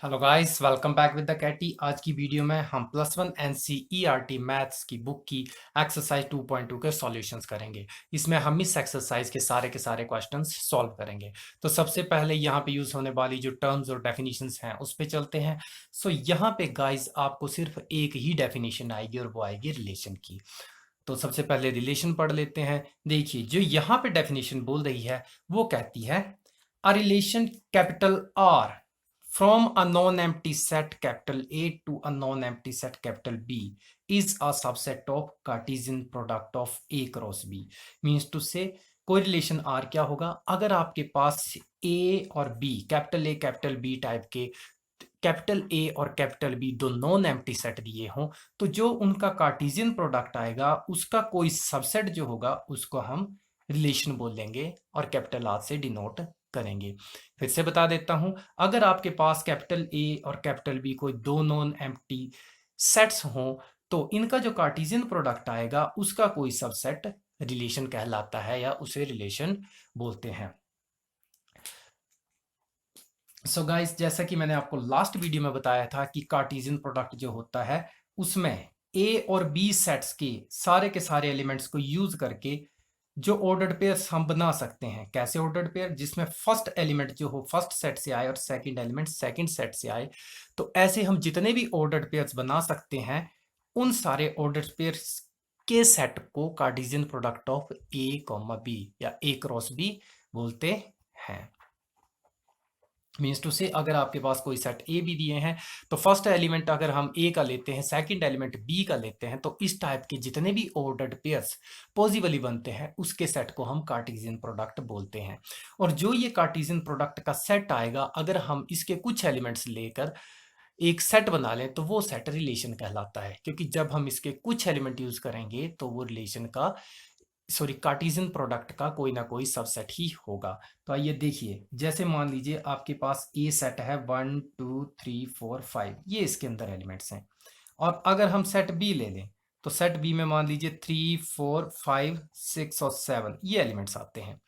Hello guys, welcome back with the कैटी। आज की वीडियो में हम +1 एनसीईआरटी मैथ्स की बुक की एक्सरसाइज 2.2 के सॉल्यूशंस करेंगे। इसमें हम इस एक्सरसाइज के सारे क्वेश्चंस सॉल्व करेंगे। तो सबसे पहले यहाँ पे यूज होने वाली जो टर्म्स और डेफिनेशंस हैं उस पे चलते हैं। सो यहाँ पे गाइस आपको सिर्फ एक ही डेफिनेशन आएगी और वो आएगी रिलेशन की। तो सबसे पहले रिलेशन पढ़ लेते हैं। देखिए, जो यहाँ पे डेफिनेशन बोल रही है वो कहती है a relation capital R from a non-empty set capital A to a non-empty set capital B is a subset of Cartesian product of A cross B। Means to say कोई रिलेशन R क्या होगा? अगर आपके पास A और B, capital A capital B type के capital A और capital B दो non empty set दिए हों, तो जो उनका कार्टेशियन प्रोडक्ट आएगा उसका कोई सबसेट जो होगा उसको हम रिलेशन बोल देंगे और कैपिटल आर से डिनोट करेंगे। फिर से बता देता हूं, अगर आपके पास कैपिटल ए और कैपिटल बी कोई दो नॉन एम्प्टी सेट्स हों तो इनका जो कार्टेशियन प्रोडक्ट आएगा उसका कोई सबसेट रिलेशन कहलाता है या उसे रिलेशन बोलते हैं। सो गाइस, जैसा कि मैंने आपको लास्ट वीडियो में बताया था कि कार्टेशियन प्रोडक्ट जो होता है उसमें ए और बी सेट्स के सारे एलिमेंट्स को यूज करके जो ऑर्डर्ड पेयर्स हम बना सकते हैं। कैसे ऑर्डर्ड पेयर? जिसमें फर्स्ट एलिमेंट जो हो फर्स्ट सेट से आए और सेकंड एलिमेंट सेकंड सेट से आए। तो ऐसे हम जितने भी ऑर्डर्ड पेयर्स बना सकते हैं उन सारे ऑर्डर्ड पेयर्स के सेट को Cartesian product of A comma B या ए क्रॉस बी बोलते हैं। मीन्स टू से अगर आपके पास कोई सेट ए भी दिए हैं तो फर्स्ट एलिमेंट अगर हम ए का लेते हैं, सेकंड एलिमेंट बी का लेते हैं, तो इस टाइप के जितने भी ऑर्डर्ड पेयर्स पॉसिबली बनते हैं उसके सेट को हम कार्टेशियन प्रोडक्ट बोलते हैं। और जो ये कार्टेशियन प्रोडक्ट का सेट आएगा, अगर हम इसके कुछ एलिमेंट्स लेकर एक सेट बना लें तो वो सेट रिलेशन कहलाता है, क्योंकि जब हम इसके कुछ एलिमेंट यूज करेंगे तो वो रिलेशन का कार्टेशियन प्रोडक्ट का कोई ना कोई सबसेट ही होगा। तो आइए देखिए, जैसे मान लीजिए आपके पास ए सेट है 1 2 3 4 5, ये इसके अंदर एलिमेंट्स हैं। और अगर हम सेट बी ले लें तो सेट बी में मान लीजिए 3 4 5 6 और 7 ये एलिमेंट्स आते हैं।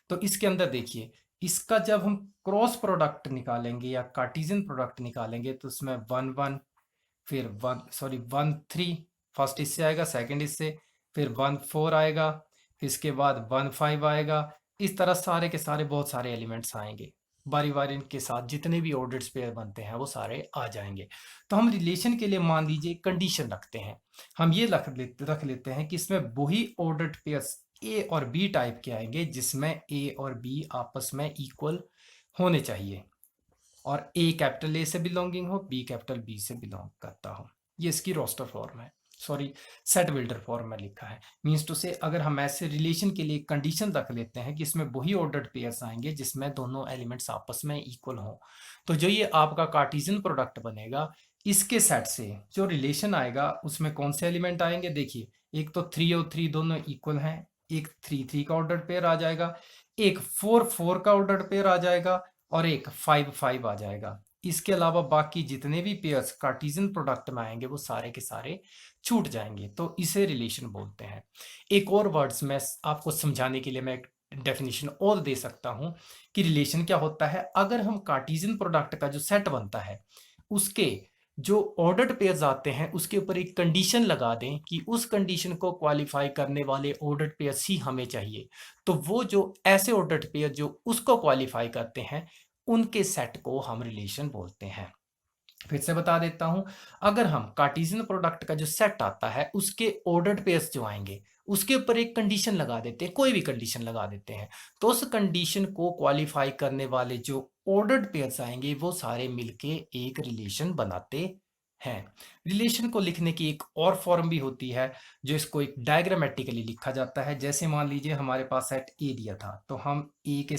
तो इसके अंदर देखिए, इसका जब हम क्रॉस प्रोडक्ट निकालेंगे या कार्टेशियन प्रोडक्ट निकालेंगे तो उसमें 1 1, फिर 1 3 फर्स्ट इससे आएगा, सेकंड इससे, फिर 1 4 आएगा, फिर इसके बाद 1 5 आएगा। इस तरह सारे के सारे बहुत सारे एलिमेंट्स आएंगे, बारी बारी इनके साथ जितने भी ऑर्डर्ड पेयर बनते हैं वो सारे आ जाएंगे। तो हम रिलेशन के लिए मान लीजिए कंडीशन रखते हैं। हम ये रख लेते हैं कि इसमें वही ऑर्डर्ड पेयर्स ए और बी टाइप के आएंगे जिसमें ए और बी आपस में इक्वल होने चाहिए और ए कैपिटल ए से बिलोंगिंग हो, बी कैपिटल बी से बिलोंग करता हो। ये इसकी रोस्टर फॉर्म है, सॉरी सेट बिल्डर फॉर्म में लिखा है। मीन्स टू से अगर हम ऐसे रिलेशन के लिए कंडीशन रख लेते हैं कि इसमें वही ऑर्डर्ड पेयर्स आएंगे जिसमें दोनों एलिमेंट्स आपस में इक्वल हो, तो जो ये आपका कार्टेशियन प्रोडक्ट बनेगा इसके सेट से जो रिलेशन आएगा उसमें कौन से एलिमेंट आएंगे? देखिए, एक तो 3 और 3 दोनों इक्वल हैं, एक 3 3 का ऑर्डर्ड पेयर आ जाएगा, एक 4 4 का ऑर्डर्ड पेयर आ जाएगा और एक 5 5 आ जाएगा। इसके अलावा बाकी जितने भी पेयर्स कार्टेशियन प्रोडक्ट में आएंगे वो सारे के सारे छूट जाएंगे, तो इसे रिलेशन बोलते हैं। एक और वर्ड्स में आपको समझाने के लिए मैं एक डेफिनेशन और दे सकता हूं कि रिलेशन क्या होता है। अगर हम कार्टेशियन प्रोडक्ट का जो सेट बनता है उसके जो ऑर्डर्ड पेयर्स आते हैं उसके ऊपर एक कंडीशन लगा दें कि उस कंडीशन को क्वालिफाई करने वाले ऑर्डर्ड पेयर्स ही हमें चाहिए, तो वो जो ऐसे ऑर्डर्ड पेयर जो उसको क्वालिफाई करते हैं उनके सेट को हम रिलेशन बोलते हैं। फिर से बता देता हूं, अगर हम कार्टेशियन प्रोडक्ट का जो सेट आता है उसके ऑर्डर्ड पेयर्स जो आएंगे उसके ऊपर एक कंडीशन लगा देते हैं, कोई भी कंडीशन लगा देते हैं, तो उस कंडीशन को क्वालिफाई करने वाले जो ऑर्डर्ड पेयर्स आएंगे वो सारे मिलके एक रिलेशन बनाते हैं। रिलेशन को लिखने की एक और फॉर्म भी होती है जो इसको एक डायग्रामेटिकली लिखा जाता है। जैसे मान लीजिए हमारे पास सेट ए दिया था तो हम ए के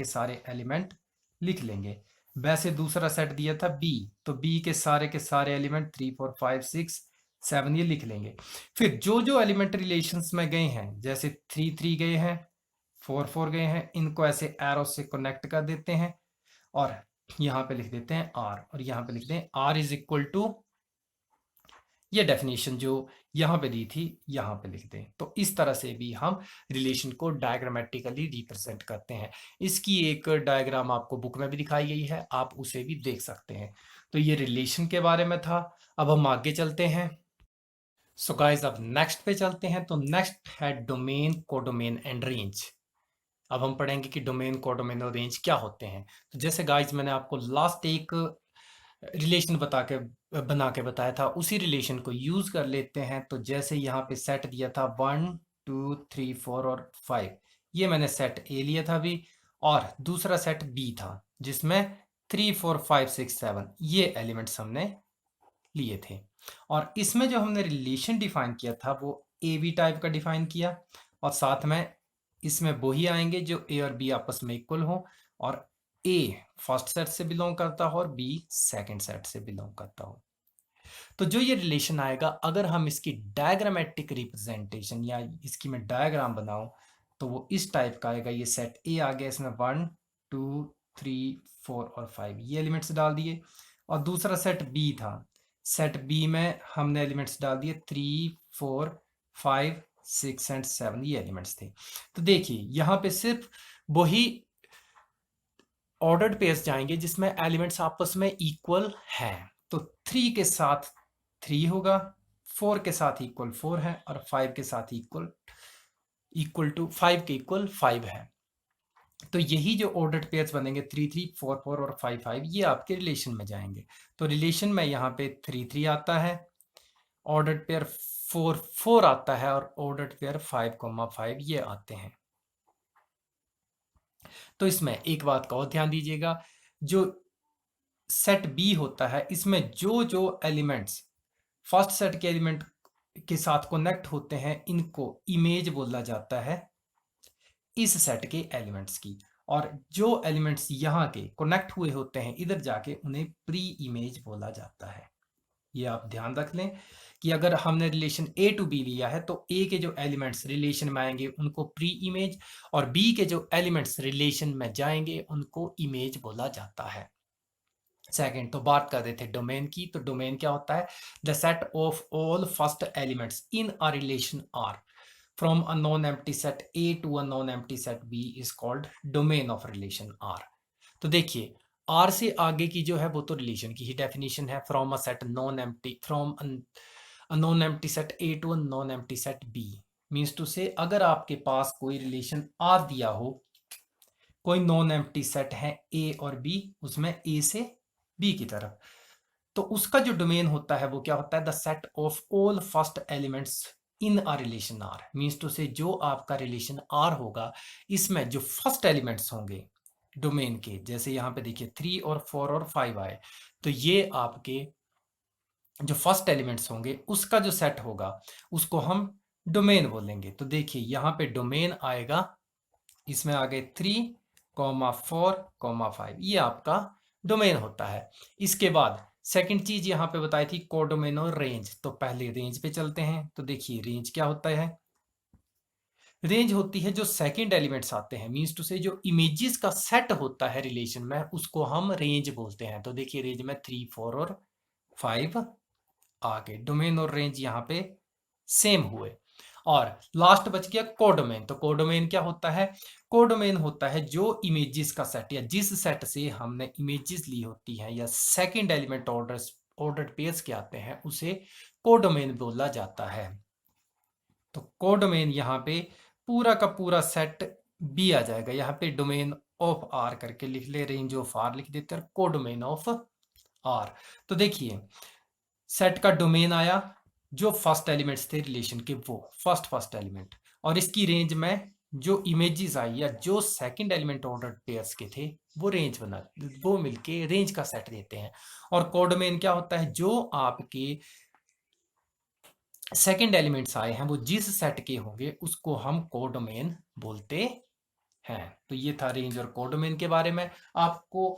सारे एलिमेंट लिख लेंगे। वैसे दूसरा सेट दिया था बी, तो बी के सारे एलिमेंट 3 4 5 6 7 ये लिख लेंगे। फिर जो जो एलिमेंट रिलेशंस में गए हैं, जैसे 3 3 गए हैं, 4 4 गए हैं, इनको ऐसे एरो से कनेक्ट कर देते हैं और यहाँ पे लिख देते हैं आर, और यहाँ पे लिखते हैं आर इज इक्वल टू ये डेफिनेशन जो यहाँ पे दी थी यहाँ पे लिख दें। तो इस तरह से भी हम रिलेशन को डायग्रामेटिकली रिप्रेजेंट करते हैं। इसकी एक डायग्राम आपको बुक में भी दिखाई गई है, आप उसे भी देख सकते हैं। तो ये रिलेशन के बारे में था। अब हम आगे चलते हैं। सो गाइस अब नेक्स्ट पे चलते हैं। तो नेक्स्ट है डोमेन, कोडोमेन एंड रेंज। अब हम पढ़ेंगे कि डोमेन, कोडोमेन और रेंज क्या होते हैं। तो जैसे गाइस मैंने आपको लास्ट एक रिलेशन बना के बताया था, उसी रिलेशन को यूज कर लेते हैं। तो जैसे यहाँ पे सेट दिया था 1 2 3 4 और 5, ये मैंने सेट ए लिया था अभी, और दूसरा सेट बी था जिसमें 3 4 5 6 7 ये एलिमेंट्स हमने लिए थे। और इसमें जो हमने रिलेशन डिफाइन किया था वो ए बी टाइप का डिफाइन किया, और साथ में इसमें वो ही आएंगे जो ए और बी आपस में इक्वल हो, और ए फर्स्ट सेट से बिलोंग करता हो और बी सेकंड सेट से बिलोंग करता हो। तो जो ये रिलेशन आएगा, अगर हम इसकी डायग्रामेटिक रिप्रेजेंटेशन या इसकी मैं डायग्राम बनाऊं तो वो इस टाइप का आएगा। ये सेट ए आ गया, इसमें 1 2 3 4 और 5 ये एलिमेंट्स डाल दिए, और दूसरा सेट बी था, सेट बी में हमने एलिमेंट्स डाल दिए 3 4 5 6 एंड 7 ये एलिमेंट्स थे। तो देखिए यहाँ पे सिर्फ वही ऑर्डर्ड पेयर्स जाएंगे जिसमें एलिमेंट्स आपस में इक्वल हैं। तो 3 के साथ 3 होगा, 4 के साथ इक्वल 4 है, और 5 के साथ इक्वल टू 5 के इक्वल 5 है। तो यही जो ऑर्डर्ड पेयर्स बनेंगे 3 3 4 4 और 5 5 ये आपके रिलेशन में जाएंगे। तो रिलेशन में यहाँ पे 3 3 आता है, ऑर्डर्ड पेयर 4 4 आता है, और ऑर्डर्ड पेयर 5 5 ये आते हैं। तो इसमें एक बात का और ध्यान दीजिएगा, जो सेट बी होता है इसमें जो जो एलिमेंट्स फर्स्ट सेट के एलिमेंट के साथ कनेक्ट होते हैं इनको इमेज बोला जाता है इस सेट के एलिमेंट्स की, और जो एलिमेंट्स यहाँ के कनेक्ट हुए होते हैं इधर जाके उन्हें प्री इमेज बोला जाता है। ये आप ध्यान रख लें कि अगर हमने रिलेशन ए टू बी लिया है तो ए के जो एलिमेंट्स रिलेशन में आएंगे उनको प्री इमेज, और बी के जो एलिमेंट्स रिलेशन में जाएंगे उनको इमेज बोला जाता है। सेकंड, तो बात कर रहे थे डोमेन की। तो डोमेन क्या होता है? The set of all first elements in a relation R from a non empty set A to a non empty set B is called domain of relation R. तो देखिए आर से आगे की जो है वो तो रिलेशन की ही डेफिनेशन है, from a set non empty, from a non empty set A to a non empty set B. Means to say अगर आपके पास कोई रिलेशन आर दिया हो, कोई नॉन एम्प्टी सेट है ए और बी, उसमें ए से बी की तरफ, तो उसका जो डोमेन होता है वो क्या होता है? The set of all first elements in a relation R. Means to say जो आपका रिलेशन आर होगा इसमें जो फर्स्ट एलिमेंट्स होंगे डोमेन के, जैसे यहाँ पे देखिए 3 और 4 और 5 आए, तो ये आपके जो फर्स्ट एलिमेंट्स होंगे उसका जो सेट होगा उसको हम डोमेन बोलेंगे। तो देखिए यहाँ पे डोमेन आएगा, इसमें आ गए 3 4 5 ये आपका डोमेन होता है। इसके बाद सेकंड चीज यहाँ पे बताई थी कोडोमेन और रेंज। तो पहले रेंज पे चलते हैं। तो देखिए रेंज क्या होता है? रेंज होती है जो सेकंड एलिमेंट्स आते हैं, मींस टू से जो इमेजेस का सेट होता है रिलेशन में उसको हम रेंज बोलते हैं। तो देखिए रेंज में 3 4 और 5 आ गए। डोमेन और रेंज यहाँ पे सेम हुए। और लास्ट बच गया कोडोमेन। तो कोडोमेन क्या होता है? कोडोमेन होता है जो इमेजेस का सेट या जिस सेट से हमने इमेजेस ली होती हैं या सेकंड एलिमेंट ऑर्डर्ड पेयर्स के आते हैं उसे कोडोमेन बोला जाता है। तो कोडोमेन यहाँ पे पूरा का पूरा सेट बी आ जाएगा। यहाँ पे डोमेन ऑफ आर करके लिख ले, रेंज ऑफ आर लिख देते हैं, कोडोमेन ऑफ आर। तो देखिए सेट का डोमेन आया, जो फर्स्ट एलिमेंट्स थे रिलेशन के वो फर्स्ट एलिमेंट, और इसकी रेंज में जो इमेजेस आई या जो सेकंड एलिमेंट ऑर्डर पेयर्स के थे वो रेंज बना, वो मिलके रेंज का सेट देते हैं। और कोडोमेन क्या होता है? जो आपके सेकंड एलिमेंट्स आए हैं वो जिस सेट के होंगे उसको हम कोडोमेन बोलते हैं। तो ये था रेंज और कोडोमेन के बारे में। आपको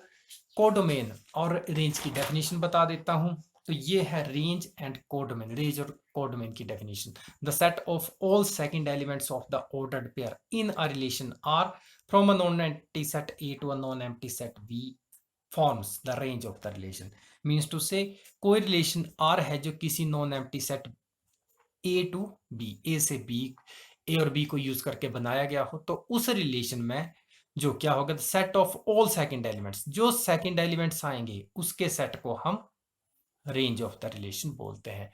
कोडोमेन और रेंज की डेफिनेशन बता देता हूं। तो ये है रेंज एंड कोडोमेन, रेंज और कोडोमेन की definition. The set of all second elements of the ordered pair in a relation R from a non empty set A to a non empty set B forms the range of the relation. Means to से कोई relation R है जो किसी non empty set A to B, A से B, ए और B को use करके बनाया गया हो, तो उस रिलेशन में जो क्या होगा, set of all second elements, जो सेकंड एलिमेंट्स आएंगे उसके सेट को हम रेंज ऑफ द रिलेशन बोलते हैं।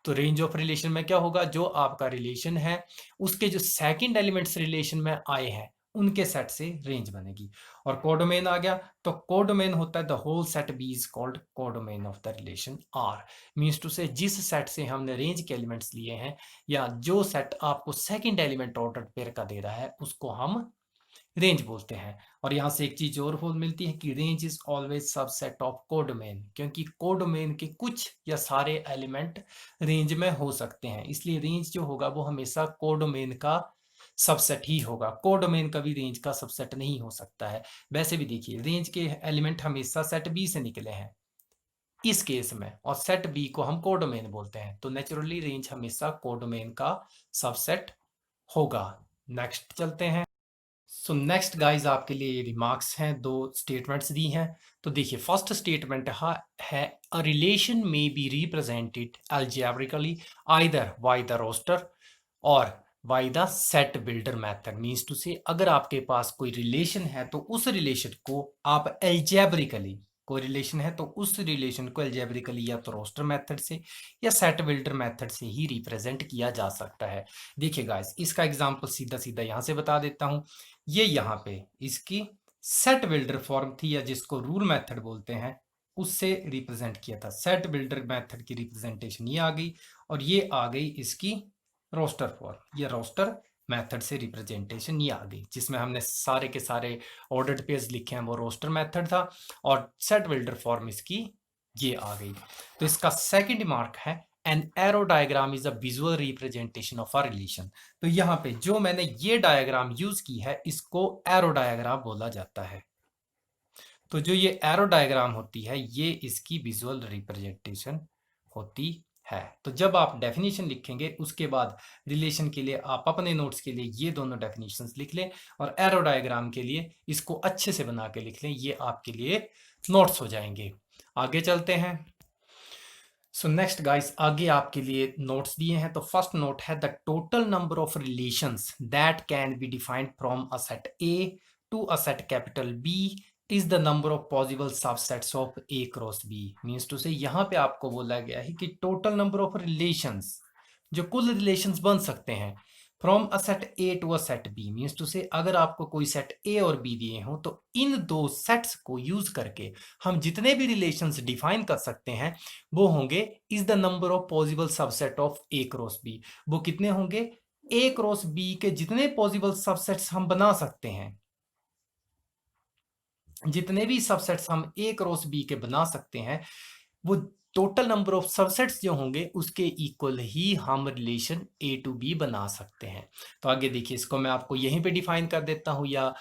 तो रेंज ऑफ रिलेशन में क्या होगा, जो आपका रिलेशन है उसके जो सेकंड एलिमेंट्स रिलेशन में आए हैं उनके सेट से रेंज बनेगी। और कोडोमेन आ गया, तो कोडोमेन होता है the whole set B is called codomain of the relation R. Means to say जिस सेट से हमने रेंज के एलिमेंट्स लिए हैं या जो सेट आपको सेकंड एलिमेंट ऑर्डर पेयर का दे रहा है उसको हम रेंज बोलते हैं। और यहां से एक चीज और मिलती है कि range is always subset of codomain, क्योंकि कोडोमेन के कुछ या सारे एलिमेंट रेंज में हो सकते हैं, इसलिए रेंज जो होगा वो हमेशा कोडोमेन का सबसेट ही होगा। कोडोमेन कभी रेंज का सबसेट नहीं हो सकता है। वैसे भी देखिए रेंज के एलिमेंट हमेशा सेट बी से निकले हैं इस केस में, और सेट बी को हम कोडोमेन बोलते हैं, तो नेचुरली रेंज हमेशा कोडोमेन का सबसेट होगा। नेक्स्ट चलते हैं। सो नेक्स्ट गाइस आपके लिए रिमार्क्स हैं, दो स्टेटमेंट्स दी हैं। तो देखिए फर्स्ट स्टेटमेंट है अ रिलेशन में be represented algebraically either by the roster और by the set builder method. Means to say अगर आपके पास कोई रिलेशन है तो उस रिलेशन को आप एल्जेब्रिकली, कोई रिलेशन है तो उस रिलेशन को एल्जेब्रिकली या तो रोस्टर मेथड से या सेट बिल्डर मेथड से ही रिप्रेजेंट किया जा सकता है। देखिए गाइस इसका एग्जांपल सीधा सीधा यहां से बता देता हूं। ये यहाँ पे इसकी सेट बिल्डर फॉर्म थी या जिसको रूल मेथड बोलते हैं, उससे रिप्रेजेंट किया था। सेट बिल्डर मेथड की रिप्रेजेंटेशन ये आ गई, और ये आ गई इसकी रोस्टर फॉर्म, ये रोस्टर मेथड से रिप्रेजेंटेशन ये आ गई, जिसमें हमने सारे के सारे ऑर्डर्ड पेयर्स लिखे हैं वो रोस्टर मेथड था, और सेट बिल्डर फॉर्म इसकी ये आ गई। तो इसका सेकंड मार्क है an arrow diagram is a visual representation of a relation. तो यहाँ पे जो मैंने ये डायग्राम यूज की है इसको एरो डायग्राम बोला जाता है। तो जो ये एरो डायग्राम होती है ये इसकी विजुअल रिप्रेजेंटेशन होती है। तो जब आप डेफिनेशन लिखेंगे उसके बाद रिलेशन के लिए आप अपने नोट्स के लिए ये दोनों डेफिनेशंस लिख लें, और एरो डायग्राम के लिए इसको अच्छे से बना के लिख लें, ये आपके लिए नोट्स हो जाएंगे। आगे चलते हैं। सो नेक्स्ट गाइस आगे आपके लिए नोट्स दिए हैं। तो फर्स्ट नोट है the total number of relations that can be defined from a set A to a set capital B is the number of possible subsets of A cross B. Means to say यहाँ पे आपको बोला गया है कि total number of relations, जो कुल relations बन सकते हैं from a set A to a set B. Means to say अगर आपको कोई सेट ए और बी दिए हो तो इन दो सेट्स को यूज करके हम जितने भी रिलेशंस डिफाइन कर सकते हैं वो होंगे is the number of possible subset of A cross B. वो कितने होंगे, ए क्रॉस बी के जितने पॉसिबल सबसेट्स हम बना सकते हैं, जितने भी सबसेट्स हम ए क्रॉस बी के बना सकते हैं वो टोटल नंबर ऑफ सबसेट्स जो होंगे उसके इक्वल ही हम रिलेशन ए टू बी बना सकते हैं। तो आगे देखिए इसको मैं आपको यहीं पे डिफाइन कर देता हूं या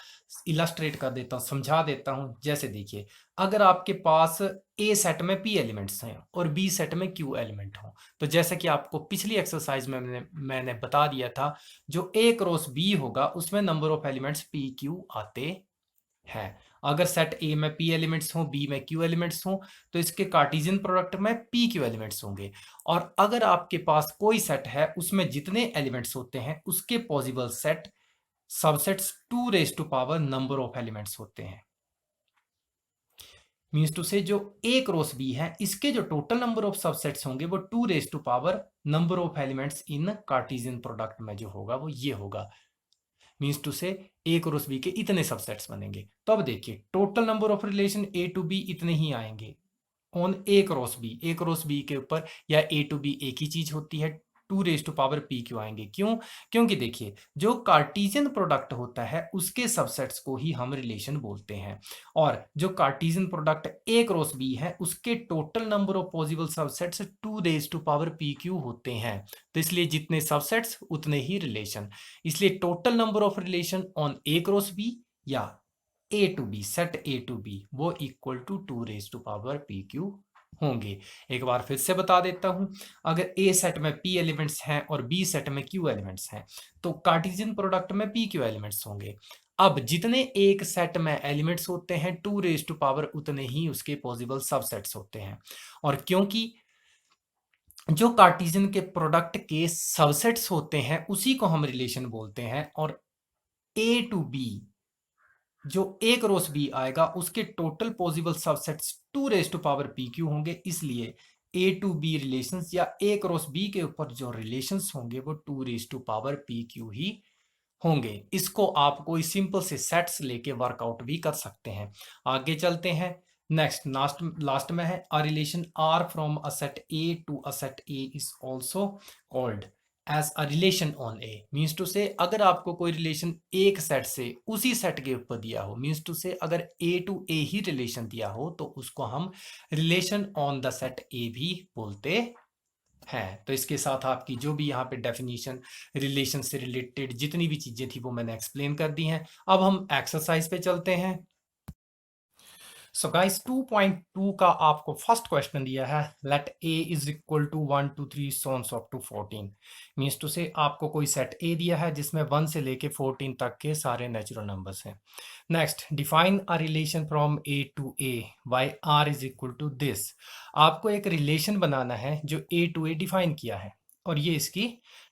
इलस्ट्रेट कर देता हूं, समझा देता हूं। जैसे देखिए अगर आपके पास ए सेट में पी एलिमेंट्स हैं और बी सेट में क्यू एलिमेंट हो, तो जैसे कि आपको पिछली एक्सरसाइज में मैंने बता दिया था, जो ए क्रॉस बी होगा उसमें number of elements P Q आते है। अगर सेट ए में पी एलिमेंट्स हों, बी में क्यू एलिमेंट्स हों, तो इसके कार्टेशियन प्रोडक्ट में पी क्यू एलिमेंट्स होंगे। और अगर आपके पास कोई सेट है उसमें जितने एलिमेंट्स होते हैं उसके possible set subsets 2 raise to power number of elements होते हैं। मीन्स टू से जो ए क्रॉस बी है इसके जो टोटल नंबर ऑफ सबसेट्स होंगे वो 2 raise to power number of elements in Cartesian product में जो होगा वो ये होगा। मीन्स टू से ए क्रॉस बी के इतने सबसेट्स बनेंगे। तो अब देखिए total number of relation A to B इतने ही आएंगे on A cross B. A cross B के ऊपर या ए टू बी एक ही चीज होती है, 2 रेज टू पावर पी क्यों आएंगे, क्यों? क्योंकि देखिए जो कार्टेशियन प्रोडक्ट होता है उसके सबसेट्स को ही हम रिलेशन बोलते हैं, और जो Cartesian product A cross B है उसके total number of possible subsets 2 raise to power P Q होते हैं। तो इसलिए जितने सबसेट्स उतने ही रिलेशन, इसलिए total number of relation on A cross B या A to B, set A to B, वो equal to 2 raise to power P Q होंगे। एक बार फिर से बता देता हूं, अगर ए सेट में पी एलिमेंट्स हैं और बी सेट में क्यू एलिमेंट्स हैं तो कार्टेशियन प्रोडक्ट में पी क्यू एलिमेंट्स होंगे। अब जितने एक सेट में एलिमेंट्स होते हैं 2 उतने ही उसके पॉसिबल सबसेट्स होते हैं। और क्योंकि जो कार्टेशियन के प्रोडक्ट के सबसेट्स होते हैं उसी को हम रिलेशन बोलते हैं, और ए टू बी जो ए क्रॉस बी आएगा उसके टोटल पॉसिबल सबसेट्स 2 होंगे, इसलिए ए टू बी रिलेशंस या ए क्रॉस बी के ऊपर जो रिलेशंस होंगे वो 2 ही होंगे। इसको आप कोई सिंपल से सेट्स लेके वर्कआउट भी कर सकते हैं। आगे चलते हैं। नेक्स्ट लास्ट में है a relation R from a set A to a set A is also called as a relation on A. Means to say अगर आपको कोई रिलेशन एक सेट से उसी सेट के ऊपर दिया हो, मीन्स टू से अगर ए टू ए ही रिलेशन दिया हो तो उसको हम रिलेशन ऑन द सेट ए भी बोलते हैं। तो इसके साथ आपकी जो भी यहाँ पे डेफिनेशन रिलेशन से रिलेटेड जितनी भी चीजें थी वो मैंने एक्सप्लेन कर दी हैं। अब हम एक्सरसाइज पे चलते हैं। सो गाइस 2.2 का आपको फर्स्ट क्वेश्चन दिया है, let A is equal to 1 2 3 so on so up to 14। Means to say आपको कोई सेट ए दिया है जिसमें 1 से लेके 14 तक के सारे नेचुरल नंबर्स हैं। Next define a relation from A to A by R is equal to this. आपको एक रिलेशन बनाना है जो ए टू ए डिफाइन किया है और ये इसकी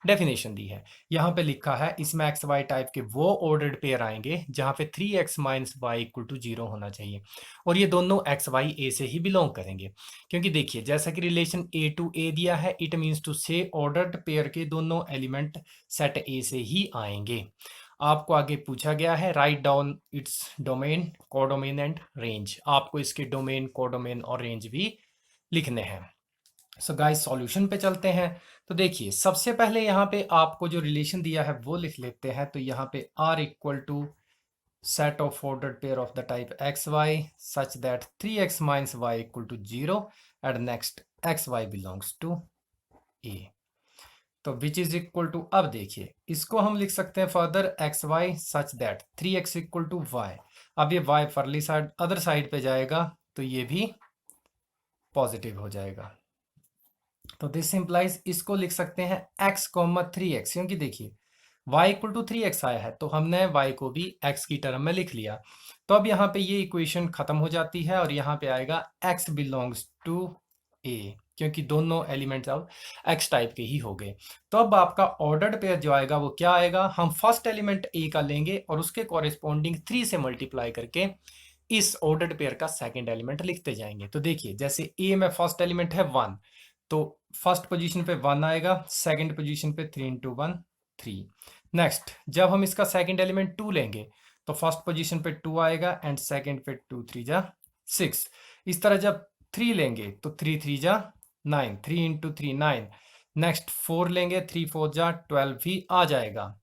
डेफिनेशन दी है। यहाँ पे लिखा है इसमें एक्स वाई टाइप के वो ऑर्डर्ड पेयर आएंगे जहाँ पे 3x minus y equal to 0 होना चाहिए, और ये दोनों एक्स वाई ए से ही बिलोंग करेंगे। क्योंकि देखिए जैसा कि रिलेशन ए टू ए दिया है, इट मीन्स टू से ऑर्डर्ड पेयर के दोनों एलिमेंट सेट ए से ही आएंगे। आपको आगे पूछा गया है write down its domain, codomain and range. आपको इसके डोमेन, कोडोमेन और रेंज भी लिखने हैं। सो गाइस सॉल्यूशन पे चलते हैं। तो देखिए सबसे पहले यहाँ पे आपको जो रिलेशन दिया है वो लिख लेते हैं। तो यहाँ पे R equal to set of ordered pair of the type xy such that 3x minus y equal to 0 and next xy belongs to a। तो विच इज इक्वल टू, अब देखिए इसको हम लिख सकते हैं further xy such that 3x equal to y। अब ये y फर्ली साइड अदर साइड पे जाएगा तो ये भी पॉजिटिव हो जाएगा। तो दिस इंप्लाइज इसको लिख सकते हैं x, 3x, क्योंकि देखिए y इक्वल टू 3x आया है तो हमने y को भी x की टर्म में लिख लिया। तो अब यहाँ पे ये इक्वेशन खत्म हो जाती है और यहाँ पे आएगा x बिलोंग्स टू a, क्योंकि दोनों एलिमेंट्स अब x टाइप के ही हो गए। तो अब आपका ऑर्डर्ड पेयर जो आएगा वो क्या आएगा, हम फर्स्ट एलिमेंट a का लेंगे और उसके कॉरेस्पॉन्डिंग 3 से मल्टीप्लाई करके इस ऑर्डर्ड पेयर का सेकेंड एलिमेंट लिखते जाएंगे। तो देखिए जैसे a में फर्स्ट एलिमेंट है 1, तो फर्स्ट पोजीशन पे 1 आएगा, सेकंड पोजीशन पे 3 इंटू 1 3। नेक्स्ट जब हम इसका सेकंड एलिमेंट 2 लेंगे तो फर्स्ट पोजीशन पे 2 आएगा एंड सेकंड पे 2 3 जा 6। इस तरह जब 3 लेंगे तो 3 3 जा 9, 3 इंटू 3 9। नेक्स्ट 4 लेंगे, 3 4 जा 12 भी आ जाएगा।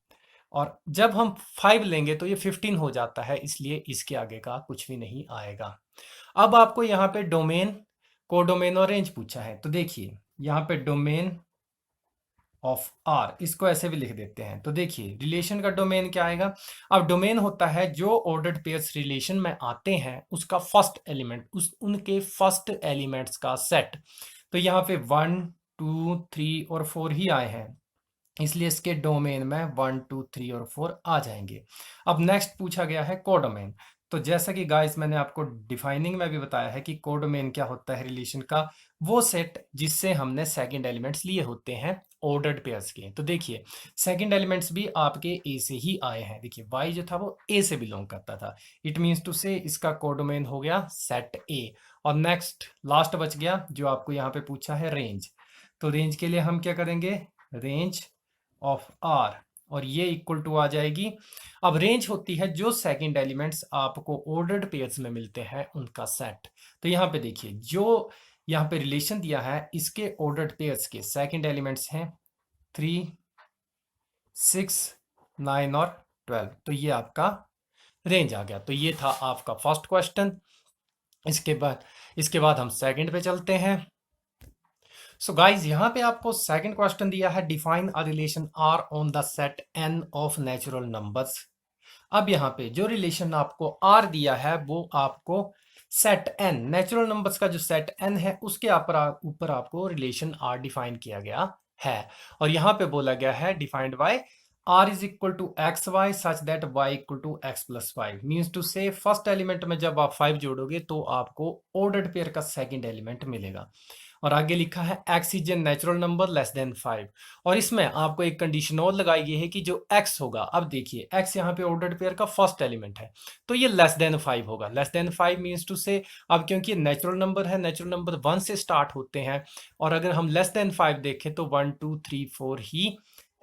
और जब हम 5 लेंगे तो ये 15 हो जाता है, इसलिए इसके आगे का कुछ भी नहीं आएगा। अब आपको यहाँ पे डोमेन, कोडोमेन और रेंज पूछा है। तो देखिए यहाँ पे डोमेन ऑफ आर, इसको ऐसे भी लिख देते हैं। तो देखिए रिलेशन का डोमेन क्या आएगा, अब डोमेन होता है जो ऑर्डर्ड पेयर्स रिलेशन में आते हैं उसका फर्स्ट एलिमेंट, उनके फर्स्ट एलिमेंट्स का सेट। तो यहाँ पे 1 2 3 और 4 ही आए हैं, इसलिए इसके डोमेन में 1 2 3 और 4 आ जाएंगे। अब नेक्स्ट पूछा गया है कोडोमेन। तो जैसा कि गाइस मैंने आपको डिफाइनिंग में भी बताया है कि कोडोमेन क्या होता है, रिलेशन का वो सेट जिससे हमने सेकंड एलिमेंट्स लिए होते हैं ऑर्डर्ड पेयर्स के। तो देखिए सेकंड एलिमेंट्स भी आपके ए से ही आए हैं। देखिए वाई जो था वो ए से बिलोंग करता था, इट मीन्स टू से इसका कोडोमेन हो गया सेट ए। और नेक्स्ट लास्ट बच गया जो आपको यहाँ पे पूछा है रेंज। तो रेंज के लिए हम क्या करेंगे, रेंज ऑफ आर, और ये इक्वल टू आ जाएगी। अब रेंज होती है जो सेकंड एलिमेंट्स आपको ऑर्डर्ड पेयर्स में मिलते हैं उनका सेट। तो यहाँ पे देखिए जो यहाँ पे रिलेशन दिया है इसके ऑर्डर्ड पेयर्स के सेकंड एलिमेंट्स हैं 3 6 9 और 12। तो ये आपका रेंज आ गया। तो ये था आपका फर्स्ट क्वेश्चन। इसके बाद हम सेकंड पे चलते हैं। सो गाइज यहाँ पे आपको सेकंड क्वेश्चन दिया है define a relation R on the set N of natural numbers. अब यहाँ पे जो रिलेशन आपको आर दिया है वो आपको सेट एन, नेचुरल नंबर्स का जो सेट एन है उसके ऊपर आपको रिलेशन आर डिफाइन किया गया है। और यहाँ पे बोला गया है defined by r is equal to X Y such that y equal to X plus five means to say first element में जब आप 5 जोड़ोगे तो आपको ऑर्डर्ड पेयर का सेकंड एलिमेंट मिलेगा। और आगे लिखा है x is a natural number less than 5। और इसमें आपको एक कंडीशन और लगाई गई है कि जो x होगा, अब देखिए x यहाँ पे ऑर्डर्ड पेयर का फर्स्ट एलिमेंट है तो ये लेस देन 5 होगा। लेस देन 5 मीन्स टू से अब क्योंकि नेचुरल नंबर है, नेचुरल नंबर 1 से स्टार्ट होते हैं और अगर हम लेस देन 5 देखें तो 1 2 3 4 ही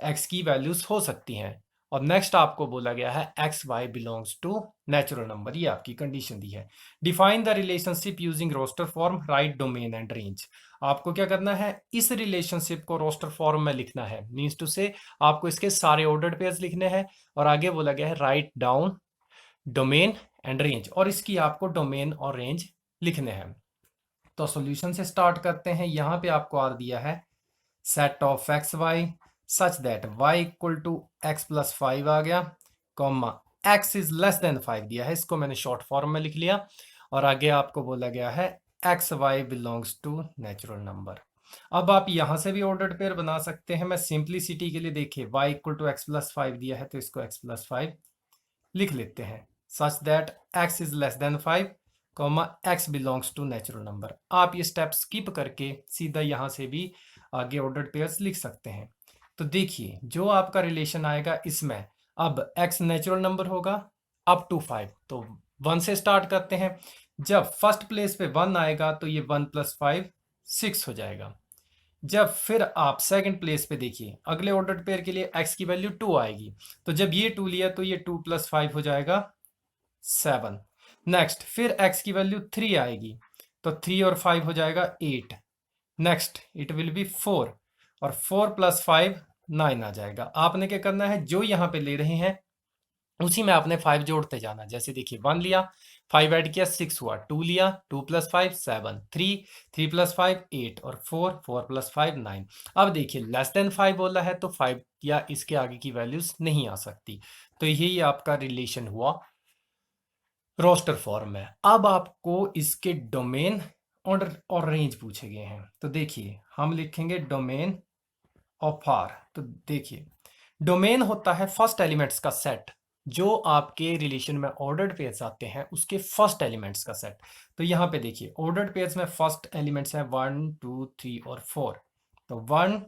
x की वैल्यूज हो सकती हैं। और नेक्स्ट आपको बोला गया है x Y belongs to natural number, ये आपकी कंडीशन दी है। Define the relationship using roster form, right domain and range. आपको क्या करना है, इस रिलेशनशिप को रोस्टर फॉर्म में लिखना है, मीन्स टू से आपको इसके सारे ऑर्डर्ड पेयर्स लिखने हैं और आगे बोला गया है write down domain and range, और इसकी आपको डोमेन और रेंज लिखने हैं। तो सॉल्यूशन से स्टार्ट करते हैं। यहाँ पे आपको आर दिया है set of X Y such that y equal to X plus 5 आ गया, comma x is less than 5 दिया है, इसको मैंने शॉर्ट फॉर्म में लिख लिया। और आगे आपको बोला गया है x Y belongs to natural number. अब आप यहां से भी ऑर्डर्ड पेयर बना सकते हैं। मैं सिंप्लिसिटी के लिए देखिए y equal to X plus 5 दिया है तो इसको x प्लस 5 लिख लेते हैं such that x is less than 5 comma x belongs to natural number. आप ये स्टेप स्किप करके सीधा यहां से भी आगे ऑर्डर्ड पेयर्स लिख सकते हैं। तो देखिए जो आपका रिलेशन आएगा इसमें अब x नेचुरल नंबर होगा अप टू 5, तो 1 से स्टार्ट करते हैं। जब फर्स्ट प्लेस पे 1 आएगा तो ये 1 प्लस 5 6 हो जाएगा। जब फिर आप सेकंड प्लेस पे देखिए अगले ऑर्डर्ड पेयर के लिए x की वैल्यू 2 आएगी, तो जब ये 2 लिया तो ये 2 प्लस 5 हो जाएगा 7। नेक्स्ट फिर x की वैल्यू 3 आएगी तो 3 और 5 हो जाएगा 8। नेक्स्ट इट विल बी 4 और 4 प्लस 5 9 आ जाएगा। आपने क्या करना है, जो यहाँ पे ले रहे हैं उसी में आपने 5 जोड़ते जाना। जैसे देखिए 1 लिया 5 ऐड किया 6 हुआ, 2 लिया 2 प्लस 5 7, 3 प्लस 5 8 और 4 प्लस 5 9। अब देखिए लेस देन 5 बोला है तो 5 या इसके आगे की वैल्यूज नहीं आ सकती। तो यही आपका रिलेशन हुआ रोस्टर फॉर्म में। अब आपको इसके डोमेन और रेंज पूछे गए हैं। तो देखिए हम लिखेंगे डोमेन ऑफ आर। तो देखिए डोमेन होता है फर्स्ट एलिमेंट्स का सेट, जो आपके रिलेशन में ऑर्डर्ड पेयर्स आते हैं उसके फर्स्ट एलिमेंट्स का सेट। तो यहाँ पे देखिए ऑर्डर्ड पेयर्स में फर्स्ट एलिमेंट्स हैं 1 2 3 और 4। तो 1